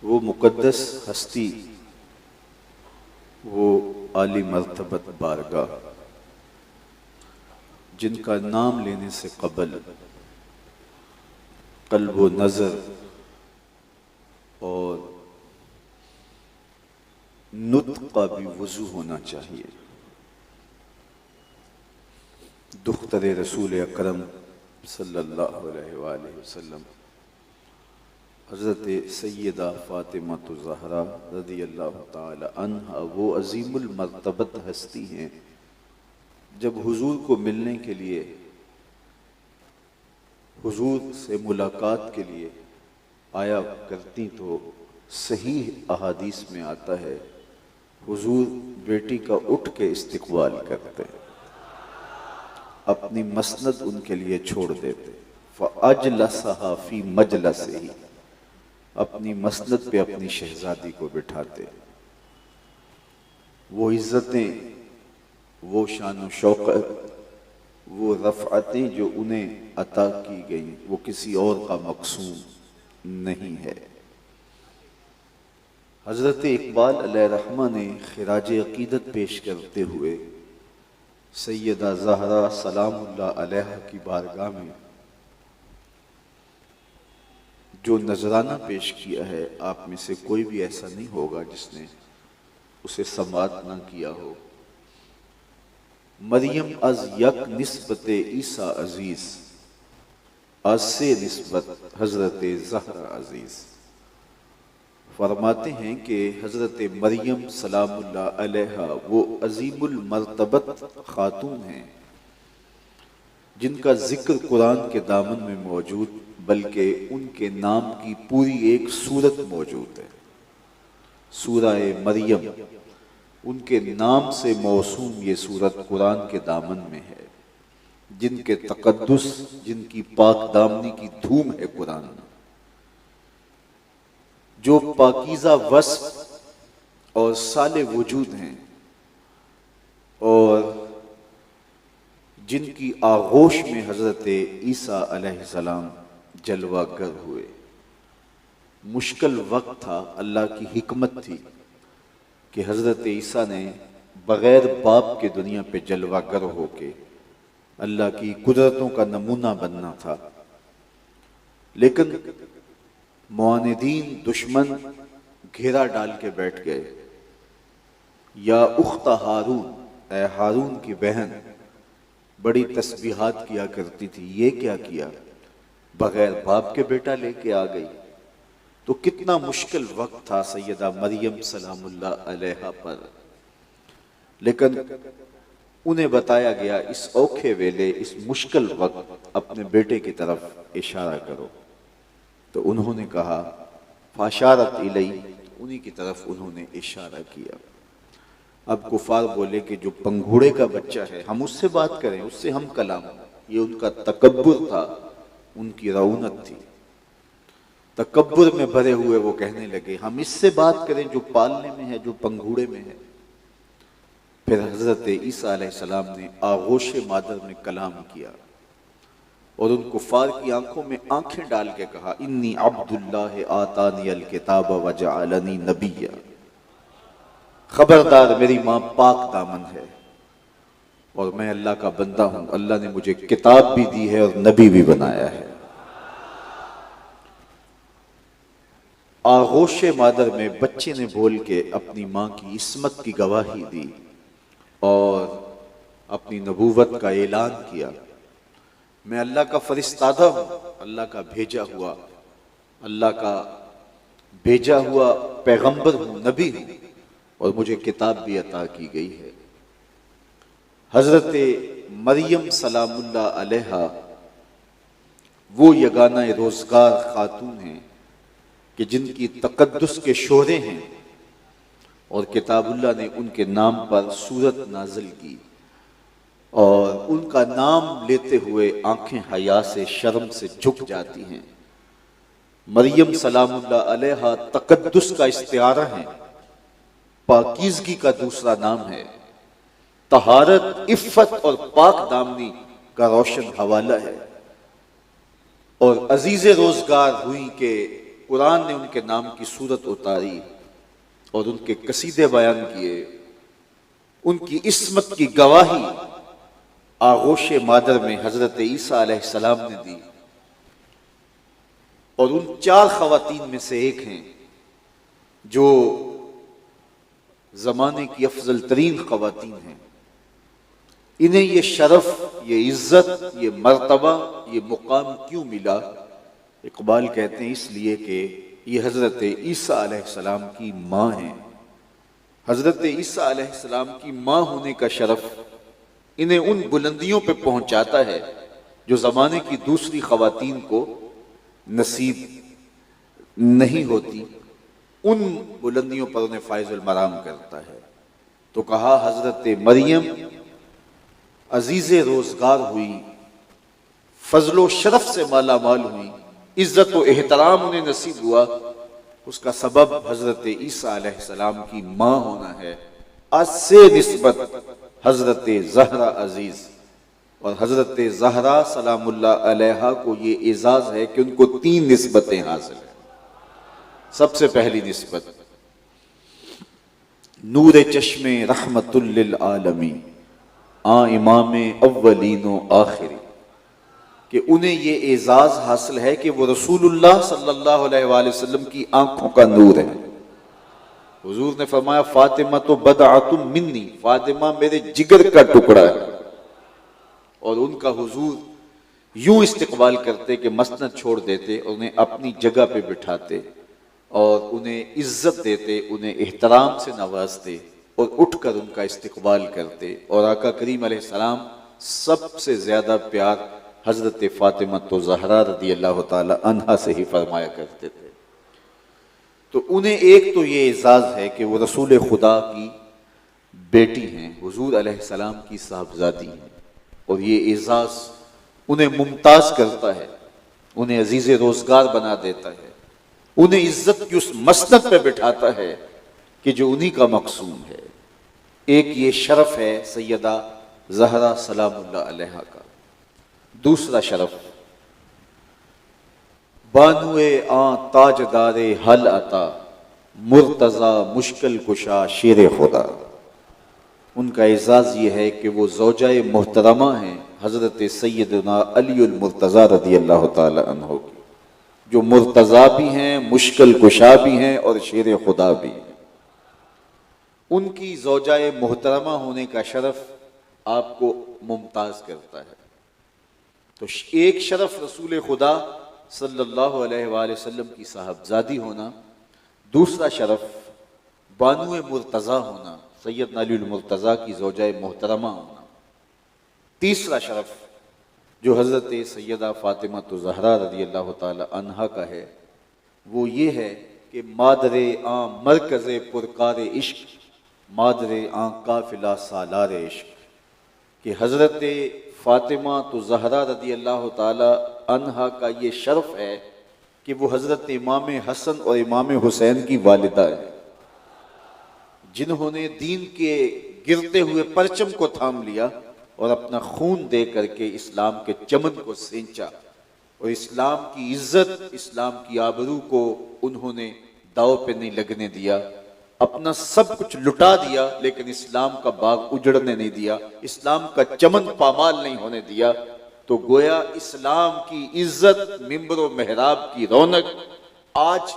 वो मुक़द्दस हस्ती, वो आली मर्तबत बारगाह जिनका नाम लेने से कबल क़ल्ब व नज़र और नुत्क़ का भी वज़ू होना चाहिए। दुख्तर रसूल अकरम सल्लल्लाहु अलैहि वसल्लम हज़रत सैयदा फ़ातिमा ज़हरा रज़ियल्लाहु ताला अन्हा वो अज़ीमुल मर्तबत हस्ती हैं, जब हुजूर को मिलने के लिए, हुजूर से मुलाकात के लिए आया करती तो सहीह अहादीस में आता है हुजूर बेटी का उठ के इस्तिक़बाल करते, अपनी मसनद उनके लिए छोड़ देते। फ़अजलसहा फ़ी मजलसिही, अपनी मसनद पे अपनी शहजादी को बिठाते। वो इज़्ज़तें, वो शान शौकत, वो रफ़अतें जो उन्हें अता की गई वो किसी और का मक़सूम नहीं है। हज़रत इक़बाल अलैहिर्रहमा ने ख़िराज अक़ीदत पेश करते हुए सैयदा ज़हरा सलामुल्लाह अलैहा की बारगाह में जो नजराना पेश किया है, आप में से कोई भी ऐसा नहीं होगा जिसने उसे समात ना किया हो। मरियम अज यक निस्बत ईसा अजीज, आज से निस्बत हजरत ज़हरा अजीज। फरमाते हैं कि हजरत मरियम सलामुल्लाह अलैहा वो अजीमुल मर्तबत खातून हैं जिनका जिक्र कुरान के दामन में मौजूद, बल्कि उनके नाम की पूरी एक सूरत मौजूद है। सूरह मरियम उनके नाम से मौसूम ये सूरत कुरान के दामन में है, जिनके तकद्दुस, जिनकी पाक दामनी की धूम है कुरान में, जो पाकीज़ा वस्फ और साले वजूद हैं और जिनकी आगोश में हजरत ईसा अलैहिस्सलाम जलवागर हुए। मुश्किल वक्त था, अल्लाह की हिकमत थी कि हजरत ईसा ने बग़ैर बाप के दुनिया पे जलवागर होके अल्लाह की कुदरतों का नमूना बनना था। लेकिन मुआनिदीन, दुश्मन घेरा डाल के बैठ गए। या उख्ता हारून, ए हारून की बहन बड़ी तस्बीहात किया करती थी, ये क्या किया, बगैर बाप के बेटा लेके आ गई। तो कितना मुश्किल वक्त था सैयदा मरियम सलामुल्लाह अलैहा पर। लेकिन उन्हें बताया गया इस औखे वेले, इस मुश्किल वक्त अपने बेटे की तरफ इशारा करो। तो उन्होंने कहा फाशारत इलई, उन्हीं की तरफ उन्होंने इशारा किया। अब कुफार बोले कि जो पंघूड़े का बच्चा है हम उससे बात करें, उससे हम कलाम। ये उनका तकब्बुर था, उनकी रौनक थी। तकब्बुर में भरे हुए वो कहने लगे हम इससे बात करें जो पालने में है, जो पंघूड़े में है। फिर हजरत ईसा अलैहिस्सलाम ने आगोश मादर में कलाम किया और उन कुफार की आंखों में आंखें डाल के कहा इन्नी अब्दुल्लाह आतानी अल किताब व जअलनी नबिय्या, खबरदार मेरी मां पाक दामन है और मैं अल्लाह का बंदा हूं। अल्लाह ने मुझे किताब भी दी है और नबी भी बनाया है। आगोश मादर में बच्चे ने बोल के अपनी मां की इस्मत की गवाही दी और अपनी नबूवत का ऐलान किया। मैं अल्लाह का फरिश्तादा हूं, अल्लाह का भेजा हुआ, अल्लाह का भेजा हुआ पैगंबर हूं, नबी हूं और मुझे किताब भी अता की गई है। हजरत मरियम सलामुल्लाह अलैहा वो यगाना रोजगार खातून हैं कि जिनकी तकद्दुस के शोरे हैं और किताबुल्लाह ने उनके नाम पर सूरत नाजिल की और उनका नाम लेते हुए आंखें हया से, शर्म से झुक जाती हैं। मरियम सलामुल्लाह अलैहा तकद्दुस का इस्तिआरा है, पाकीज़गी का दूसरा नाम है, तहारत, इफ़्फ़त और पाक दामनी का रोशन हवाला है। और अजीज़ रोजगार हुई के कुरान ने उनके नाम की सूरत उतारी और उनके कसीदे बयान किए, उनकी इस्मत की गवाही आगोश मादर में हजरत ईसा अलैहिस्सलाम ने दी। और उन 4 खवातीन में से एक हैं जो जमाने की अफजल तरीन खवातीन हैं। इन्हें ये शरफ, ये इज्जत, ये मर्तबा, ये मुकाम क्यों मिला? इकबाल कहते हैं इसलिए कि ये हजरत ईसा अलैहिस्सलाम की माँ हैं। हजरत ईसा अलैहिस्सलाम की माँ होने का शरफ इन्हें उन बुलंदियों पे पहुंचाता है जो जमाने की दूसरी खवातीन को नसीब नहीं होती। उन बुलंदियों पर उन्हें फायजुल मराम करता है। तो कहा हजरत मरियम अजीज रोजगार हुई, फजलो शरफ से माला माल हुई, इज्जत व एहतराम उन्हें नसीब हुआ। उसका सबब हजरत ईसा अलैहिस्सलाम की माँ होना है। आज से निस्बत हजरत ज़हरा अजीज और हजरत ज़हरा सलामुल्लाह अलैहा को ये एजाज है कि उनको 3 निस्बतें हासिल है। सबसे पहली निस्बत नूर चश्मे रहमतुल लिल आलमीन इमाम अव्वलीन व आखिरी, कि उन्हें ये एजाज हासिल है कि वो रसूलुल्लाह सल्लल्लाहु अलैहि वसल्लम की आंखों का नूर है। हुजूर ने फरमाया फातिमा तो बदअतुम मिन्नी, फातिमा मेरे जिगर का टुकड़ा है। और उनका हुजूर यूं इस्तिकबाल करते कि मसनद छोड़ देते और उन्हें अपनी जगह पे बिठाते और उन्हें इज्जत देते, उन्हें एहतराम से नवाजते और उठकर उनका इस्तिकबाल करते। और आका करीम अलैहिस्सलाम सबसे ज्यादा प्यार हजरत फातिमा तो ज़हरा रज़ियल्लाहु ताला अन्हा से ही फरमाया करते थे। तो उन्हें एक तो ये एजाज है कि वो रसूल खुदा की बेटी हैं, हुजूर अलैहिस्सलाम की साहबजादी हैं। और ये एजाज उन्हें मुमताज करता है, उन्हें अजीज रोजगार बना देता है, उन्हें इज्जत की उस मसनद पे बिठाता है कि जो उन्हीं का मकसूम है। एक ये शरफ है सैयदा ज़हरा सलामुल्लाह अलैहा का। दूसरा शरफ बानुए ताजदारे हल अता मुर्तजा मुश्किल कुशा शेर खुदा। उनका एजाज ये है कि वो ज़ौजाए मोहतरमा हैं हजरत सैयदना अलीउल मुर्तजा रज़ियल्लाहु ताला अन्हु की, जो मुर्तजा भी हैं, मुश्किल कुशा भी हैं और शेर खुदा भी हैं। उनकी ज़ौजाए मोहतरमा होने का शरफ आपको मुमताज करता है। तो एक शरफ रसूल खुदा सल्लल्लाहु अलैहि वसल्लम की साहबजादी होना, दूसरा शरफ बानुए मुर्तजा होना, सैयदना अलीउल मुर्तजा की ज़ौजाए मोहतरमा होना, तीसरा शरफ जो हजरत सैयदा फातिमा तो ज़हरा रज़ियल्लाहु ताला अन्हा का है वो ये है कि मादरे मरकज़े पुरकारे इश्क, मादरे काफिला सालारे इश्क, कि हजरत फातिमा तो ज़हरा रज़ियल्लाहु ताला अन्हा का ये शर्फ है कि वो हजरत इमाम हसन और इमाम हुसैन की वालिदा है, जिन्होंने दीन के गिरते हुए परचम को थाम लिया और अपना खून दे करके इस्लाम के चमन को सींचा और इस्लाम की इज्जत, इस्लाम की आबरू को उन्होंने दाव पे नहीं लगने दिया। अपना सब कुछ लुटा दिया लेकिन इस्लाम का बाग उजड़ने नहीं दिया, इस्लाम का चमन पामाल नहीं होने दिया। तो गोया इस्लाम की इज्जत, मिंबर व मेहराब की रौनक, आज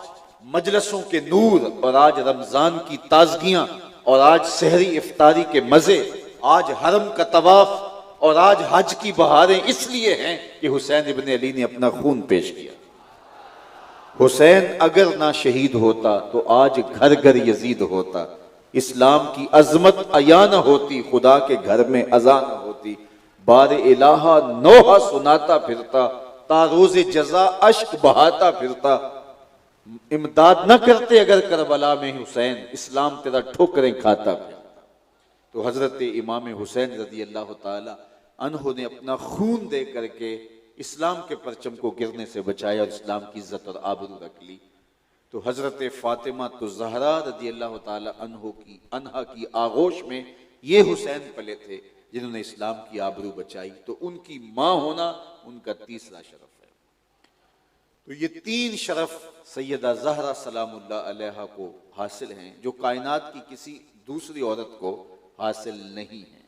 मजलसों के नूर और आज रमजान की ताजगियां और आज सहरी इफ्तारी के मजे, आज हरम का तवाफ और आज हज की बहारें इसलिए हैं कि हुसैन इब्न अली ने अपना खून पेश किया। हुसैन अगर ना शहीद होता तो आज घर घर यजीद होता, इस्लाम की अजमत अया न होती, खुदा के घर में अजा न होती, बारे इलाहा नोहा सुनाता फिरता, तारोज़े जजा अश्क बहाता फिरता, इमदाद न करते अगर करबला में हुसैन, इस्लाम तेरा ठोकरें खाता फिरता। तो हजरत इमाम हुसैन रज़ी अल्लाह ताला अन्हु ने अपना खून दे करके इस्लाम के परचम को गिरने से बचाया और इस्लाम की इज्जत और आबरू रख ली। तो हजरत फातिमा तो ज़हरा रज़ी अल्लाह ताला अन्हा की आगोश में ये हुसैन पले थे जिन्होंने इस्लाम की आबरू बचाई। तो उनकी माँ होना उनका तीसरा शरफ है। तो ये तीन शरफ सैयदा ज़हरा सलामुल्लाह अलैहा को हासिल हैं जो कायनात की किसी दूसरी औरत को हासिल नहीं है।